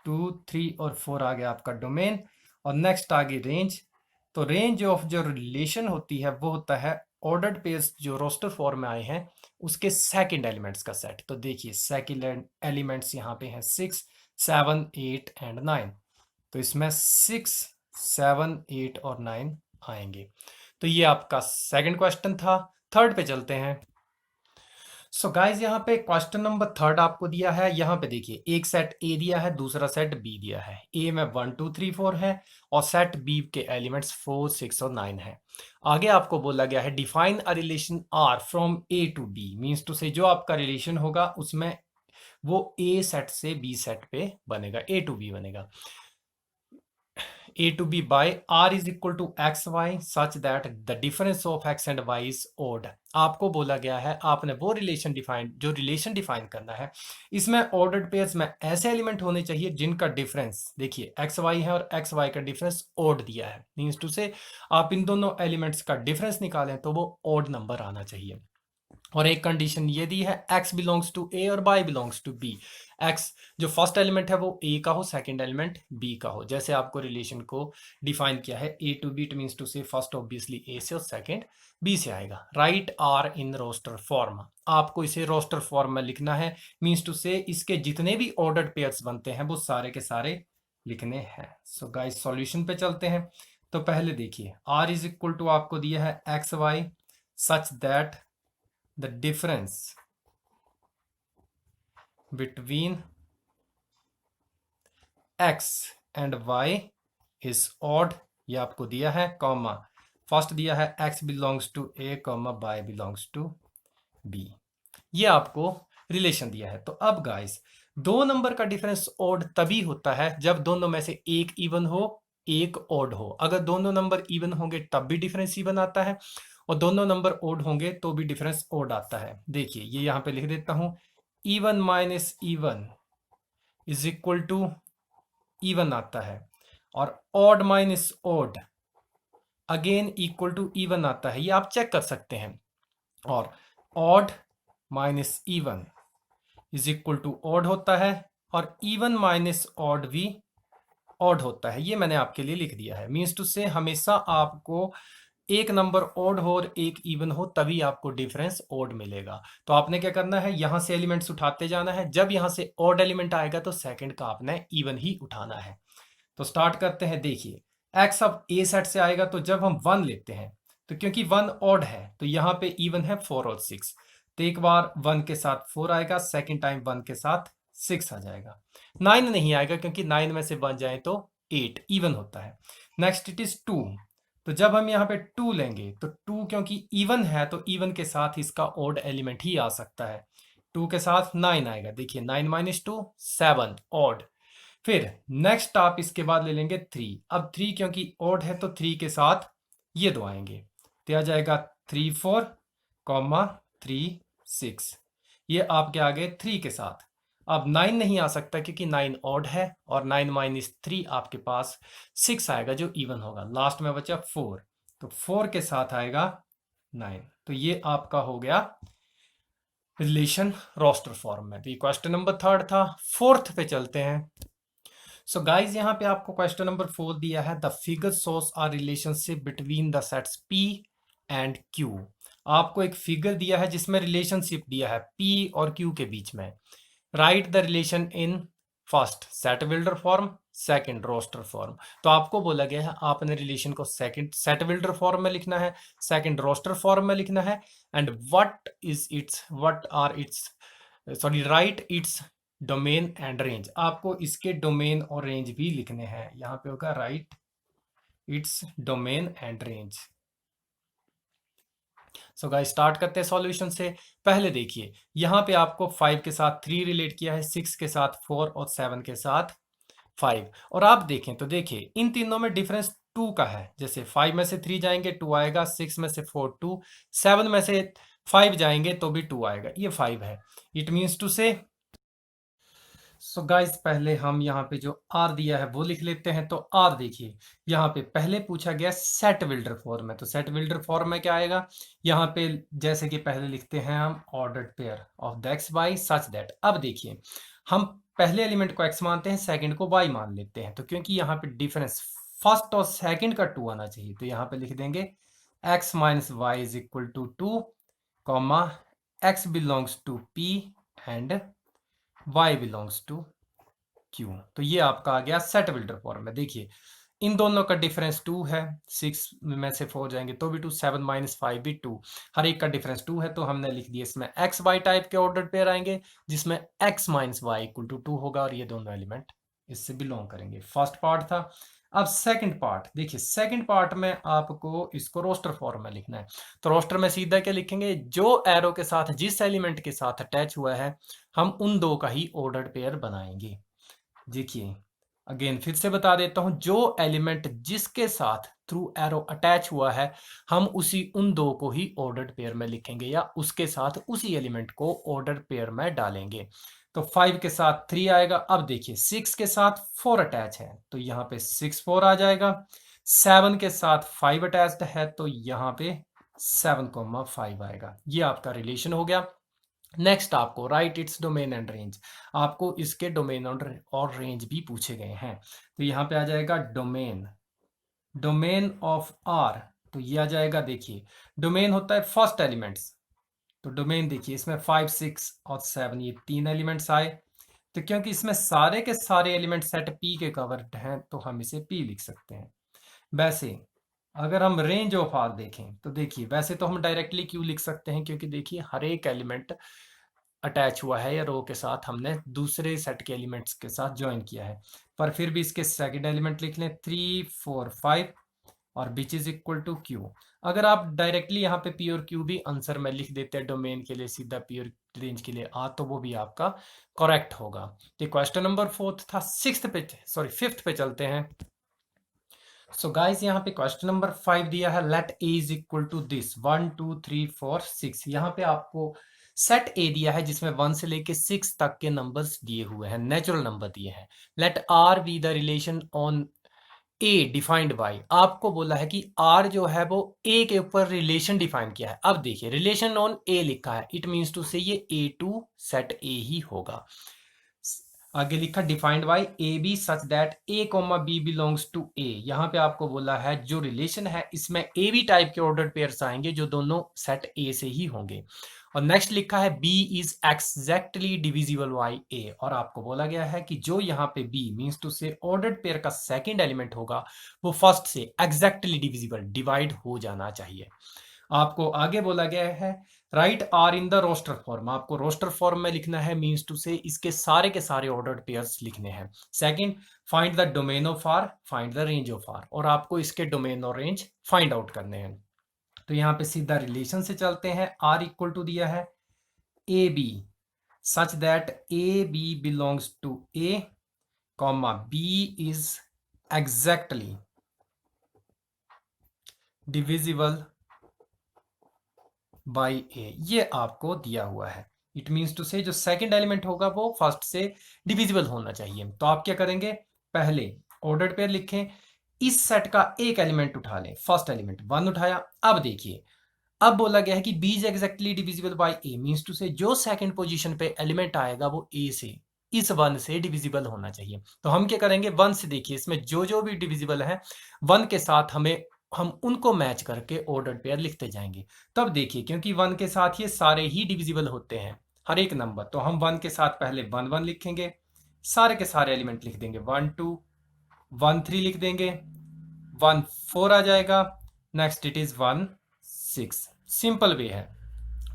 2 3 और 4 आ गया आपका डोमेन। और नेक्स्ट आगे रेंज। तो रेंज ऑफ जो रिलेशन होती है वो होता है ऑर्डर्ड पेयर्स जो रोस्टर फॉर्म में आए हैं उसके सेकंड एलिमेंट्स का सेट। तो देखिए सेकंड एलिमेंट्स यहाँ पे हैं 6 7 8 एंड 9। तो इसमें 6 7 8 और 9 आएंगे। तो ये आपका सेकंड क्वेश्चन था। थर्ड पे चलते हैं। सो गाइज यहाँ पे क्वेश्चन नंबर थर्ड आपको दिया है। यहाँ पे देखिए एक सेट ए दिया है, दूसरा सेट बी दिया है। ए में 1 2 3 4 है और सेट बी के एलिमेंट्स 4 6 और 9 है। आगे आपको बोला गया है define a relation R from A to B, means to say जो आपका रिलेशन होगा उसमें वो ए सेट से बी सेट पे बनेगा, ए टू बी बनेगा। A to B by R is equal to X Y such that the difference of x and y is odd। आपको बोला गया है आपने वो रिलेशन डिफाइन करना है, इसमें ऑर्डर्ड पेयर्स में ऐसे एलिमेंट होने चाहिए जिनका डिफरेंस देखिए एक्स वाई है और एक्स वाई का डिफरेंस ओड दिया है, मीन्स टू से आप इन दोनों एलिमेंट्स का डिफरेंस निकालें तो वो ओड नंबर आना चाहिए। और एक कंडीशन ये दी है x बिलोंग्स टू a और y belongs to b। x जो फर्स्ट एलिमेंट है वो a का हो, सेकंड एलिमेंट b का हो। जैसे आपको रिलेशन को डिफाइन किया है a to b, it means to say first obviously a से और सेकंड b से आएगा। Right R in roster form, आपको इसे रोस्टर फॉर्म में लिखना है, मींस टू से इसके जितने भी ऑर्डर्ड पेयर्स बनते हैं वो सारे के सारे लिखने हैं। सो गाइस सॉल्यूशन पे चलते हैं। तो पहले देखिए r इज इक्वल टू आपको दिया है x Y such that the difference between x and y is odd, ये आपको दिया है, कॉमा फर्स्ट दिया है x belongs to a comma y belongs to b। ये आपको रिलेशन दिया है। तो अब गाइस दो नंबर का डिफरेंस ओड तभी होता है जब दोनों में से एक इवन हो एक ओड हो। अगर दोनों नंबर इवन होंगे तब भी डिफरेंस इवन आता है और दोनों नंबर ओड होंगे तो भी डिफरेंस ओड आता है। देखिए ये यहां पे लिख देता हूं, even minus even is equal to even आता है। और odd minus odd again equal to even आता है, ये आप चेक कर सकते हैं। और odd minus even is equal to odd होता है, और इवन माइनस ऑड भी ऑड होता है। ये मैंने आपके लिए लिख दिया है। मीन्स टू से हमेशा आपको एक नंबर ऑड हो और एक इवन हो, तभी आपको डिफरेंस ऑड मिलेगा। तो आपने क्या करना है, यहां से एलिमेंट्स उठाते जाना है। जब यहां से ऑड एलिमेंट आएगा तो सेकंड का आपने इवन ही उठाना है। तो स्टार्ट करते हैं। देखिए एक्स अब ए सेट से आएगा, तो जब हम 1 लेते हैं तो क्योंकि 1 ऑड है तो यहाँ पे इवन है 4 और 6, तो एक बार 1 के साथ 4 आएगा, सेकेंड टाइम 1 के साथ 6 आ जाएगा। 9 नहीं आएगा क्योंकि 9 में से बन जाए तो 8 इवन होता है। नेक्स्ट इट इज 2, तो जब हम यहाँ पे 2 लेंगे तो 2 क्योंकि इवन है तो इवन के साथ इसका ऑड एलिमेंट ही आ सकता है। 2 के साथ 9 आएगा, देखिए 9 माइनस 2 7 ऑड। फिर नेक्स्ट आप इसके बाद ले लेंगे 3। अब 3 क्योंकि ऑड है तो 3 के साथ ये दो आएंगे, तो आ जाएगा 3 4 कॉमा 3 6। ये आपके आगे 3 के साथ। अब 9 नहीं आ सकता क्योंकि 9 ऑड है, और 9 माइनस 3 आपके पास 6 आएगा जो इवन होगा। लास्ट में बचा 4, तो 4 के साथ आएगा 9। तो ये आपका हो गया रिलेशन रोस्टर फॉर्म में। तो ये क्वेश्चन नंबर 3 था। 4th पे चलते हैं। सो गाइज यहाँ पे आपको क्वेश्चन नंबर 4 दिया है, the figure shows our relationship between the sets P and Q। आपको एक फिगर दिया है जिसमें रिलेशनशिप दिया है P और Q के बीच में। Write the relation in first set builder form, second roster form. तो आपको बोला गया है आपने रिलेशन को सेकंड सेट बिल्डर फॉर्म में लिखना है, सेकंड रोस्टर फॉर्म में लिखना है, and what are its sorry write its domain and range. आपको इसके डोमेन और रेंज भी लिखने हैं। यहाँ पे होगा right its domain and range. So guys start करते हैं सॉल्यूशन से। पहले देखिए यहाँ पे आपको 5 के साथ 3 रिलेट किया है, 6 के साथ 4 और 7 के साथ 5। और आप देखें तो देखिए इन तीनों में डिफरेंस 2 का है। जैसे 5 में से 3 जाएंगे 2 आएगा, 6 में से 4 2, 7 में से 5 जाएंगे तो भी 2 आएगा, ये 5 है। इट मीन्स टू से सो गाइस पहले हम यहाँ पे जो आर दिया है वो लिख लेते हैं। तो आर देखिए यहाँ पे पहले पूछा गया सेट बिल्डर फॉर्म में, तो सेट बिल्डर फॉर्म में क्या आएगा, यहाँ पे जैसे कि पहले लिखते हैं हम ordered pair of the x by such that. अब देखिए हम पहले एलिमेंट को एक्स मानते हैं, सेकंड को वाई मान लेते हैं। तो क्योंकि यहाँ पे डिफरेंस फर्स्ट और सेकंड का 2 आना चाहिए, तो यहाँ पे लिख देंगे x minus y is equal to 2 comma x belongs to p and y belongs to q। तो ये आपका आ गया सेट बिल्डर फॉर्म में। देखिए इन दोनों का डिफरेंस 2 है, 6 में से 4 जाएंगे तो भी 2, 7 माइनस 5 भी 2, हर एक का डिफरेंस 2 है। तो हमने लिख दिया इसमें एक्स वाई टाइप के ऑर्डर पेयर आएंगे जिसमें x minus y equal to 2 होगा, और ये दोनों एलिमेंट इससे बिलोंग करेंगे। फर्स्ट पार्ट था। अब सेकंड पार्ट देखिए, सेकंड पार्ट में आपको इसको रोस्टर फॉर्म में लिखना है। तो रोस्टर में सीधा क्या लिखेंगे, जो एरो के साथ जिस एलिमेंट के साथ अटैच हुआ है हम उन दो का ही ऑर्डर्ड पेयर बनाएंगे। देखिए अगेन फिर से बता देता हूं, जो एलिमेंट जिसके साथ थ्रू एरो अटैच हुआ है हम उन दो को ही ऑर्डर्ड पेयर में लिखेंगे, या उसके साथ उसी एलिमेंट को ऑर्डर्ड पेयर में डालेंगे। तो 5 के साथ 3 आएगा। अब देखिए 6 के साथ 4 अटैच है तो यहाँ पे 6 4 आ जाएगा। 7 के साथ 5 अटैच्ड है तो यहाँ पे 7,5 आएगा। ये आपका रिलेशन हो गया। नेक्स्ट आपको right its domain and range, आपको इसके डोमेन और रेंज भी पूछे गए हैं। तो यहाँ पे आ जाएगा डोमेन ऑफ आर, तो ये आ जाएगा। देखिए डोमेन होता है फर्स्ट एलिमेंट्स, तो डोमेन देखिए इसमें 5 6 और 7 ये 3 एलिमेंट्स आए। तो क्योंकि इसमें सारे के सारे एलिमेंट सेट पी के कवर्ड हैं तो हम इसे पी लिख सकते हैं। वैसे अगर हम रेंज ऑफ आर देखें तो देखिए वैसे तो हम डायरेक्टली क्यों लिख सकते हैं, क्योंकि देखिए हर एक एलिमेंट अटैच हुआ है या रो के साथ हमने दूसरे सेट के एलिमेंट्स के साथ ज्वाइन किया है। पर फिर भी इसके सेकंड एलिमेंट लिख लें 3 4 5 और which is equal to q. अगर आप डायरेक्टली यहाँ पे पी और क्यू भी आंसर में लिख देते हैं डोमेन के लिए सीधा पी और रेंज के लिए आ, तो वो भी आपका करेक्ट होगा। तो क्वेश्चन नंबर 4 था। 5th पे चलते हैं। सो गाइस यहाँ पे क्वेश्चन नंबर 5 दिया है, let A is equal to this 1 2 3 4 6। यहाँ पे आपको सेट ए दिया है जिसमें 1 से लेके 6 तक के नंबर्स दिए हुए हैं, नेचुरल नंबर दिए हैं। Let R be the relation on A defined by, आपको बोला है कि आर जो है वो ए के ऊपर रिलेशन डिफाइन किया है। अब देखिए रिलेशन ऑन ए लिखा है, इट मीन्स टू से ये ए टू सेट ए ही होगा। आगे लिखा defined by A B such that A comma B belongs to A. यहाँ पे आपको बोला है जो रिलेशन है इसमें ए बी टाइप के ऑर्डर्ड पेयर्स आएंगे जो दोनों सेट ए से ही होंगे। और नेक्स्ट लिखा है B is exactly divisible by A, और आपको बोला गया है कि जो यहाँ पे बी मीन्स टू से ऑर्डर्ड पेयर का सेकंड एलिमेंट होगा वो फर्स्ट से एग्जैक्टली डिविजिबल डिवाइड हो जाना चाहिए। आपको आगे बोला गया है write R in the roster form, आपको रोस्टर फॉर्म में लिखना है मीन्स टू से इसके सारे के सारे ऑर्डर्ड पेयर्स लिखने हैं। Second find the domain of R, find the range of R, और आपको इसके डोमेन और रेंज फाइंड आउट करने हैं। तो यहाँ पे सीधा रिलेशन से चलते हैं। आर इक्वल टू दिया है A B such that A B belongs to A comma B is exactly divisible by A, ये आपको दिया हुआ है। इट मीन्स टू से जो सेकंड एलिमेंट होगा वो फर्स्ट से डिविजिबल होना चाहिए। तो आप क्या करेंगे, पहले ऑर्डर्ड पेयर लिखें, इस सेट का एक एलिमेंट उठा लें, फर्स्ट एलिमेंट 1 उठाया। अब देखिए अब बोला गया है कि B is exactly divisible by A, means to say जो सेकंड पोजीशन पे एलिमेंट आएगा वो ए से इस 1 से डिविजिबल होना चाहिए। तो हम क्या करेंगे 1 से, देखिए इसमें जो जो भी डिविजिबल है 1 के साथ हम उनको मैच करके ऑर्डर्ड पेयर लिखते जाएंगे। तब देखिए क्योंकि 1 के साथ ये सारे ही डिविजिबल होते हैं हर एक नंबर, तो हम 1 के साथ पहले 1 1 लिखेंगे, सारे के सारे एलिमेंट लिख देंगे, 1 2 1 3 लिख देंगे, 1 4 आ जाएगा, next it is 1 6, simple way है।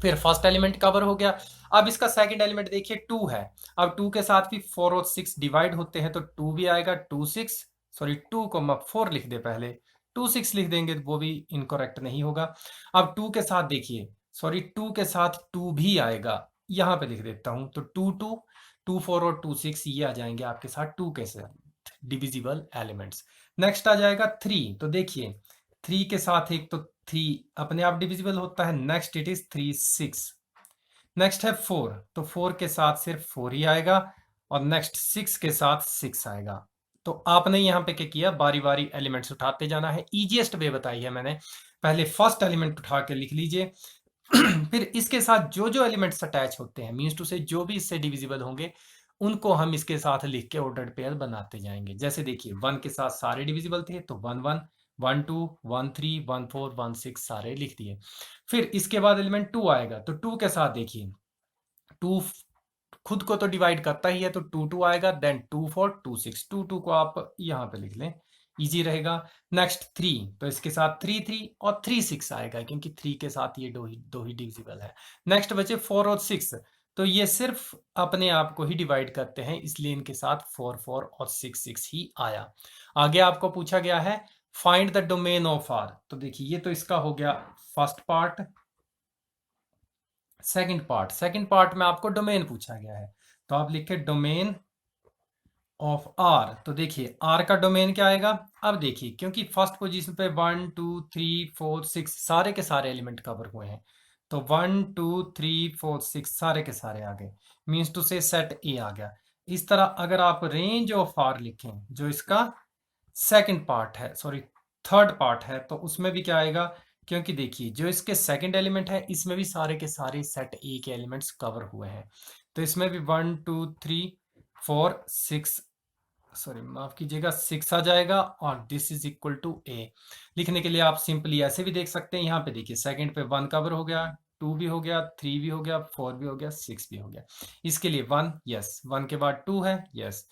फिर फर्स्ट एलिमेंट कवर हो गया। अब इसका सेकंड एलिमेंट देखिए 2 है, अब 2 के साथ भी 4 और 6 डिवाइड होते हैं तो 2 भी आएगा, 2 6 सॉरी 2,4 लिख दे पहले, 2 6 लिख देंगे वो भी इनकरेक्ट नहीं होगा। अब 2 के साथ देखिए सॉरी 2 के साथ 2 भी आएगा, यहां पे लिख देता हूं, तो 2 2 2 4 और 2 6 ये आ जाएंगे आपके साथ 2 के साथ डिविजिबल एलिमेंट्स। नेक्स्ट आ जाएगा 3, तो देखिए 3 के साथ एक तो 3 अपने आप डिविजिबल होता है, नेक्स्ट इट इज 3 6। नेक्स्ट है 4, तो 4 के साथ सिर्फ 4 ही आएगा, और नेक्स्ट 6 के साथ 6 आएगा। तो आपने यहाँ पे क्या किया, बारी बारी एलिमेंट्स उठाते जाना है। इजीएस्ट वे बताई है मैंने, पहले फर्स्ट एलिमेंट उठा के लिख लीजिए फिर इसके साथ जो जो एलिमेंट्स अटैच होते हैं मीन्स टू से जो भी इससे डिविजिबल होंगे उनको हम इसके साथ लिख के ऑर्डर्ड पेयर बनाते जाएंगे। जैसे देखिए 1 के साथ सारे डिविजिबल थे तो 1 1 1 2 1 3 1 4 1 6 सारे लिख दिए। फिर इसके बाद एलिमेंट 2 आएगा, तो 2 के साथ देखिए 2 खुद को तो डिवाइड करता ही है, तो 2 2 आएगा, देन 2 4 2 6, 2 2 को आप यहाँ पे लिख लें, इजी रहेगा। नेक्स्ट 3, तो इसके साथ 3 3 और 3 6 आएगा क्योंकि 3 के साथ ये दो ही डिविजिबल है। नेक्स्ट बचे 4 और 6, तो ये सिर्फ अपने आप को ही डिवाइड करते हैं इसलिए इनके साथ 4 4 और 6 6 ही आया। आगे आपको पूछा गया है find the domain of R, तो देखिए ये तो इसका हो गया फर्स्ट पार्ट। सेकंड पार्ट में आपको डोमेन पूछा गया है, तो आप लिखे डोमेन ऑफ आर, तो देखिए आर का डोमेन क्या आएगा। अब देखिए क्योंकि फर्स्ट पोजीशन पे 1 2 3 4 6 सारे के सारे एलिमेंट कवर हुए हैं, तो 1 2 3 4 6 सारे के सारे आ गए, मीन्स टू से सेट ए आ गया। इस तरह अगर आप रेंज ऑफ आर लिखें जो इसका सेकंड पार्ट है सॉरी थर्ड पार्ट है, तो उसमें भी क्या आएगा, क्योंकि देखिए जो इसके सेकंड एलिमेंट है इसमें भी सारे के सारे सेट ए के एलिमेंट्स कवर हुए हैं, तो इसमें भी 1 2 3 4 6 सॉरी माफ कीजिएगा 6 आ जाएगा, और दिस इज इक्वल टू ए। लिखने के लिए आप सिंपली ऐसे भी देख सकते हैं, यहाँ पे देखिए सेकंड पे 1 कवर हो गया, 2 भी हो गया, 3 भी हो गया, 4 भी हो गया, 6 भी हो गया। इसके लिए 1 यस, 1 के बाद 2 है यस,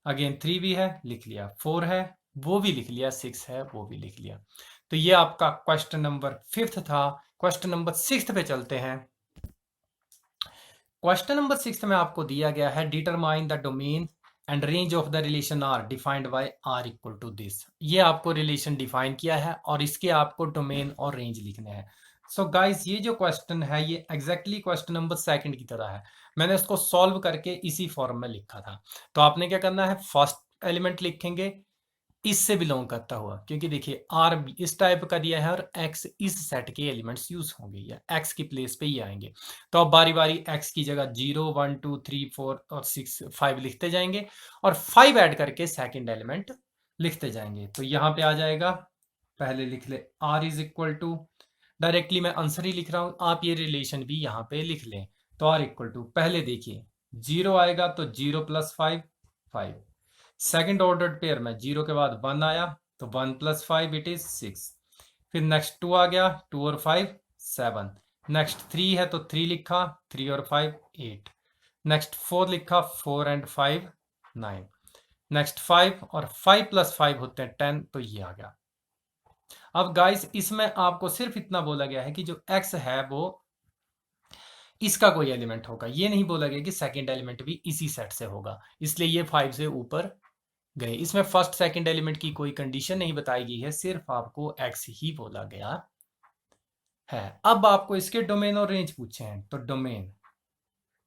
अगेन 3 भी है लिख लिया, 4 है वो भी लिख लिया, 6 है वो भी लिख लिया। तो ये आपका क्वेश्चन नंबर 5 था। क्वेश्चन नंबर 6 पे चलते हैं। क्वेश्चन नंबर 6 में आपको दिया गया है determine the domain and range of the relation R defined by R equal to this. ये आपको रिलेशन डिफाइन किया है और इसके आपको डोमेन और रेंज लिखने हैं। सो गाइस ये जो क्वेश्चन है ये एग्जैक्टली क्वेश्चन नंबर 2 की तरह है, मैंने इसको सॉल्व करके इसी फॉर्म में लिखा था। तो आपने क्या करना है, फर्स्ट एलिमेंट लिखेंगे इससे बिलोंग करता हुआ, क्योंकि देखिए आर इस टाइप का दिया है और एक्स इस सेट के एलिमेंट्स यूज होंगे या एक्स की प्लेस पे ही आएंगे। तो अब बारी बारी एक्स की जगह 0 1 2 3 4 और 6 5 लिखते जाएंगे और 5 ऐड करके सेकंड एलिमेंट लिखते जाएंगे। तो यहाँ पे आ जाएगा, पहले लिख ले r is equal to, directly मैं आंसर ही लिख रहा हूं, आप ये रिलेशन भी यहाँ पे लिख लें। तो r इक्वल टू, पहले देखिए 0 आएगा तो 0 प्लस 5 5, सेकेंड ऑर्डर पेयर में 0 के बाद 1 आया तो 1 प्लस 5 इट इज 6, फिर नेक्स्ट 2 आ गया, 2 और 5 7, नेक्स्ट 3 है तो 3 लिखा, 3 और 5 8, नेक्स्ट 4 लिखा, 4 एंड 5 9, नेक्स्ट 5 और 5 प्लस 5 होते हैं 10, तो ये आ गया। अब गाइस इसमें आपको सिर्फ इतना बोला गया है कि जो x है वो इसका कोई एलिमेंट होगा, ये नहीं बोला गया कि सेकंड एलिमेंट भी इसी सेट से होगा, इसलिए ये 5 से ऊपर गए। इसमें फर्स्ट सेकंड एलिमेंट की कोई कंडीशन नहीं बताई गई है, सिर्फ आपको x ही बोला गया है। अब आपको इसके डोमेन और रेंज पूछे हैं, तो डोमेन,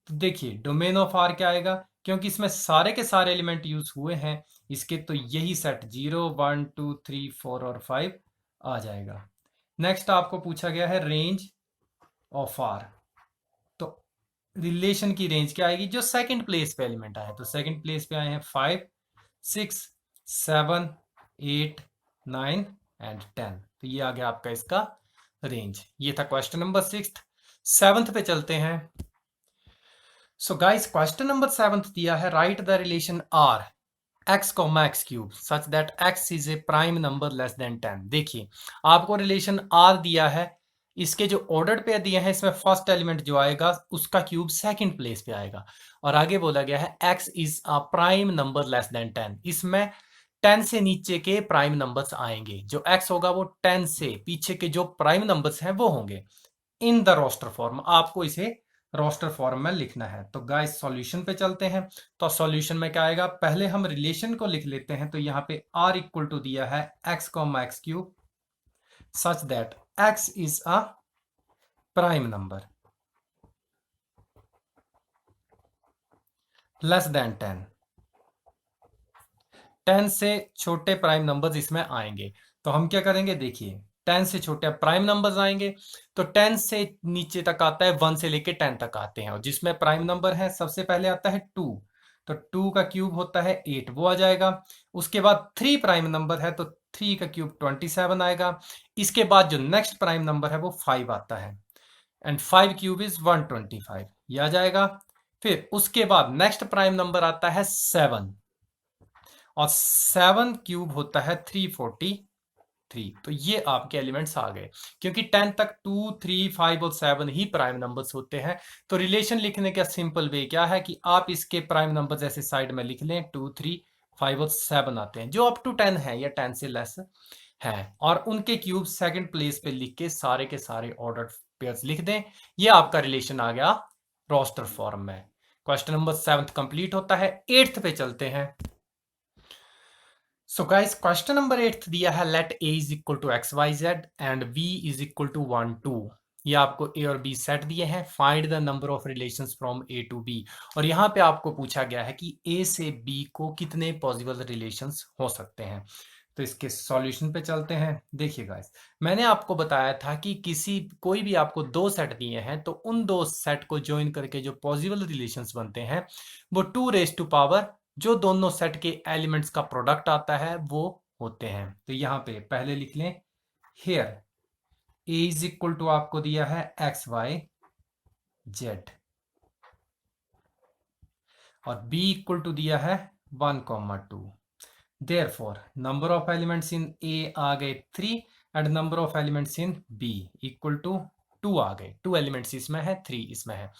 तो देखिए डोमेन ऑफ आर क्या आएगा, क्योंकि इसमें सारे के सारे एलिमेंट यूज हुए हैं इसके, तो यही सेट 0 1 2 3 4 और 5 आ जाएगा। नेक्स्ट आपको पूछा गया है रेंज ऑफ आर, तो रिलेशन की रेंज क्या आएगी, जो सेकंड प्लेस पे एलिमेंट आए, तो सेकंड प्लेस पे आए हैं 5 6 7 8 9 एंड 10, तो ये आ गया आपका इसका रेंज। ये था क्वेश्चन नंबर 6। 7th पे चलते हैं। So guys question number 7th दिया है, write the relation R x, x cube such that x is a prime number less than 10। देखिए आपको रिलेशन r दिया है, इसके जो ऑर्डर्ड पेयर दिए हैं इसमें फर्स्ट एलिमेंट जो आएगा उसका क्यूब सेकंड प्लेस पे आएगा, और आगे बोला गया है x is a prime number less than 10, इसमें 10 से नीचे के प्राइम नंबर्स आएंगे, जो x होगा वो 10 से पीछे के जो प्राइम नंबर्स हैं वो होंगे इन द रोस्टर फॉर्म, आपको इसे रोस्टर फॉर्म में लिखना है। तो गाइस सॉल्यूशन पे चलते हैं। तो सॉल्यूशन में क्या आएगा, पहले हम रिलेशन को लिख लेते हैं। तो यहाँ पे r इक्वल टू दिया है x, x cube such that x is a prime number less than 10, 10 से छोटे प्राइम नंबर्स इसमें आएंगे। तो हम क्या करेंगे, देखिए 10 से छोटे प्राइम नंबर्स आएंगे, तो 10 से नीचे तक आता है 1 से लेके 10 तक आते हैं, और जिसमें प्राइम नंबर है सबसे पहले आता है 2, तो 2 का क्यूब होता है 8, वो आ जाएगा। उसके बाद 3 प्राइम नंबर है तो 3 का क्यूब 27 आएगा। इसके बाद जो नेक्स्ट प्राइम नंबर है वो 5 आता है, एंड 5 क्यूब इज 125, ये आ जाएगा। फिर उसके बाद नेक्स्ट प्राइम नंबर आता है 7, और 7 क्यूब होता है 343, तो ये आपके एलिमेंट्स आ गए, क्योंकि 10 तक 2 3 5 और 7 ही प्राइम नंबर्स होते हैं। तो रिलेशन लिखने का सिंपल वे क्या है कि आप इसके प्राइम नंबर्स ऐसे साइड में लिख लें, 2 3 5 और 7 आते हैं जो अप टू 10 है या 10 से लेस है, और उनके क्यूब सेकंड प्लेस पे लिख के सारे के सारे ऑर्डर पेयर्स लिख दें, ये आपका रिलेशन आ गया रोस्टर फॉर्म में। क्वेश्चन नंबर 7 कंप्लीट होता है। 8th पे चलते हैं। सो गाइस क्वेश्चन नंबर 8 दिया है, let a is equal to x y z and b is equal to 1 2, ये आपको a और b सेट दिए हैं, find the number of relations from a to b, और यहाँ पे आपको पूछा गया है कि a से b को कितने पॉसिबल रिलेशंस हो सकते हैं। तो इसके सॉल्यूशन पे चलते हैं। देखिए गाइस मैंने आपको बताया था कि कोई भी आपको दो सेट दिए हैं तो उन दो सेट को ज्वाइन करके जो पॉसिबल रिलेशंस बनते हैं वो 2 रेज टू पावर जो दोनों सेट के एलिमेंट्स का प्रोडक्ट आता है वो होते हैं। तो यहाँ पे पहले लिख लें, here a is equal to आपको दिया है एक्स वाई जेड, और b इक्वल टू दिया है 1 2, therefore number of elements in a आ गए 3 and number of elements in b equal to 2 आ गए, 2 एलिमेंट्स इसमें है 3 इसमें है।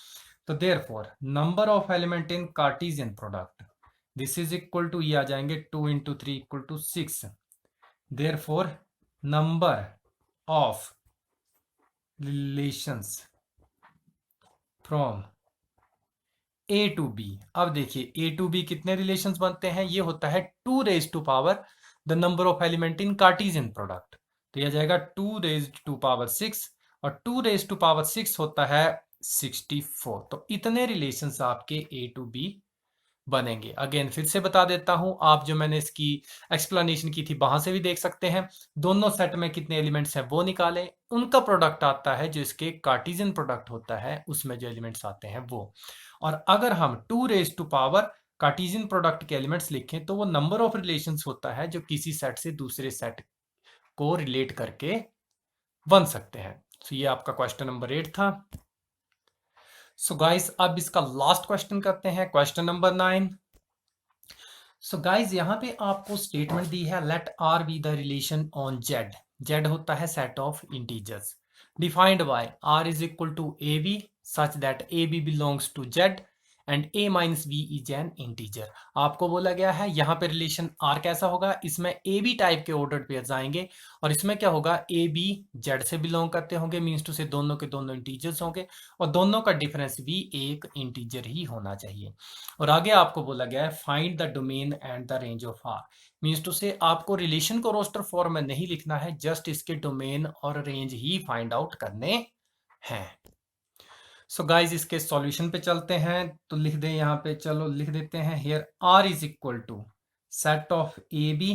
तो therefore number of element in Cartesian product this is equal to, ये आ जाएंगे 2 into 3 equal to 6, therefore number of relations from A to B. अब देखिए ए टू बी कितने रिलेशंस बनते हैं, ये होता है 2 raise to power the number of element in Cartesian product, तो यह जाएगा 2 रेज टू पावर 6, और 2 रेज टू पावर 6 होता है 64। तो इतने रिलेशंस आपके ए टू बी बनेंगे। अगेन फिर से बता देता हूं, आप जो मैंने इसकी एक्सप्लेनेशन की थी वहां से भी देख सकते हैं। दोनों सेट में कितने एलिमेंट्स हैं वो निकालें, उनका प्रोडक्ट आता है जो इसके कार्टेशियन प्रोडक्ट होता है उसमें जो एलिमेंट्स आते हैं वो, और अगर हम 2 raise to power Cartesian product के एलिमेंट्स लिखें तो वो नंबर ऑफ रिलेशंस होता है जो किसी सेट से दूसरे सेट को रिलेट करके बन सकते हैं। तो ये आपका क्वेश्चन नंबर 8 था। सो गाइस अब इसका लास्ट क्वेश्चन करते हैं, क्वेश्चन नंबर 9। सो गाइस यहाँ पे आपको स्टेटमेंट दी है, let R be the relation on Z. Z होता है set of integers defined by R is equal to a B such that A B belongs to Z and a minus b is an integer. आपको बोला गया है यहाँ पे relation r कैसा होगा, इसमें ए बी टाइप के ऑर्डर पेयर्स आएंगे और इसमें क्या होगा, ए बी जेड से बिलोंग करते होंगे, मीन्स टू से दोनों के दोनों इंटीजर्स होंगे और दोनों का डिफरेंस भी एक इंटीजर ही होना चाहिए। और आगे आपको बोला गया है find the domain and the range of R, means to say आपको रिलेशन को रोस्टर फॉर्म में नहीं लिखना है, जस्ट इसके डोमेन और रेंज ही फाइंड आउट करने हैं। सो गाइज इसके सॉल्यूशन पे चलते हैं, तो लिख दें यहाँ पे, चलो लिख देते हैं here R is equal to set of a b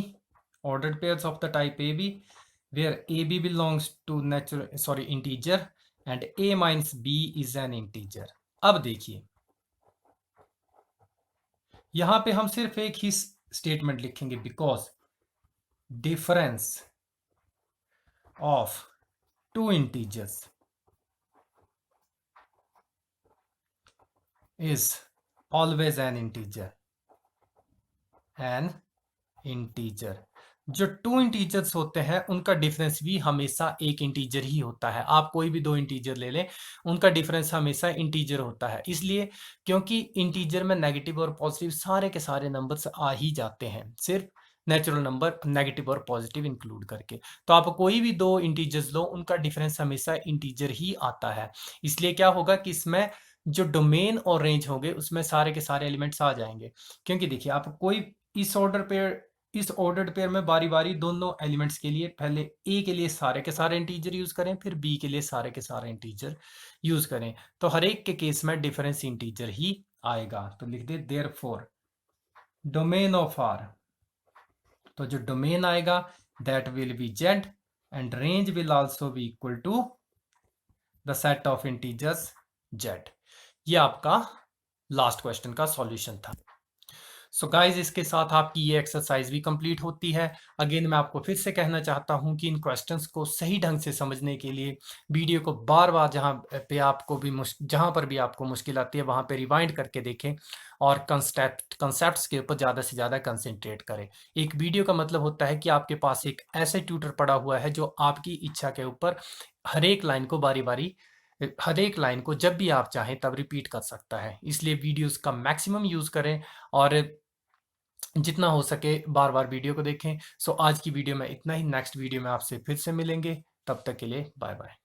ordered pairs of the type AB where AB belongs to integer and A minus B is an integer। अब देखिए यहां पे हम सिर्फ एक ही स्टेटमेंट लिखेंगे, because difference of two integers is always an integer। जो टू इंटीजर्स होते हैं उनका डिफरेंस भी हमेशा एक इंटीजर ही होता है। आप कोई भी दो इंटीजर ले लें, उनका डिफरेंस हमेशा इंटीजर होता है, इसलिए क्योंकि इंटीजर में नेगेटिव और पॉजिटिव सारे के सारे नंबर्स आ ही जाते हैं, सिर्फ नेचुरल नंबर नेगेटिव और पॉजिटिव इंक्लूड करके। तो आप कोई भी दो इंटीजर्स लो, उनका डिफरेंस हमेशा इंटीजर ही आता है, इसलिए क्या होगा कि इसमें जो डोमेन और रेंज होंगे उसमें सारे के सारे एलिमेंट्स आ जाएंगे। क्योंकि देखिए आप कोई इस ऑर्डर्ड पेयर में बारी बारी दोनों एलिमेंट्स के लिए पहले ए के लिए सारे के सारे इंटीजर यूज करें, फिर बी के लिए सारे के सारे इंटीजर यूज करें, तो हर एक के केस में डिफरेंस इंटीजर ही आएगा। तो लिख दे देयरफॉर डोमेन ऑफ आर, तो जो डोमेन आएगा that will be Z and range will also be equal to the set of integers Z. ये आपका लास्ट क्वेश्चन का सॉल्यूशन था। सो गाइज इसके साथ आपकी ये एक्सरसाइज भी कंप्लीट होती है। अगेन मैं आपको फिर से कहना चाहता हूं कि इन क्वेश्चंस को सही ढंग से समझने के लिए वीडियो को बार बार जहां पर भी आपको मुश्किल आती है वहां पे रिवाइंड करके देखें और कंसेप्ट्स के ऊपर ज़्यादा से ज़्यादा कंसंट्रेट करें। एक वीडियो का मतलब होता है कि आपके पास एक ऐसे ट्यूटर पड़ा हुआ है जो आपकी इच्छा के ऊपर हर एक लाइन को बारी बारी हर एक लाइन को जब भी आप चाहें तब रिपीट कर सकता है, इसलिए वीडियोस का मैक्सिमम यूज़ करें और जितना हो सके बार बार वीडियो को देखें। सो आज की वीडियो में इतना ही, नेक्स्ट वीडियो में आपसे फिर से मिलेंगे, तब तक के लिए बाय बाय।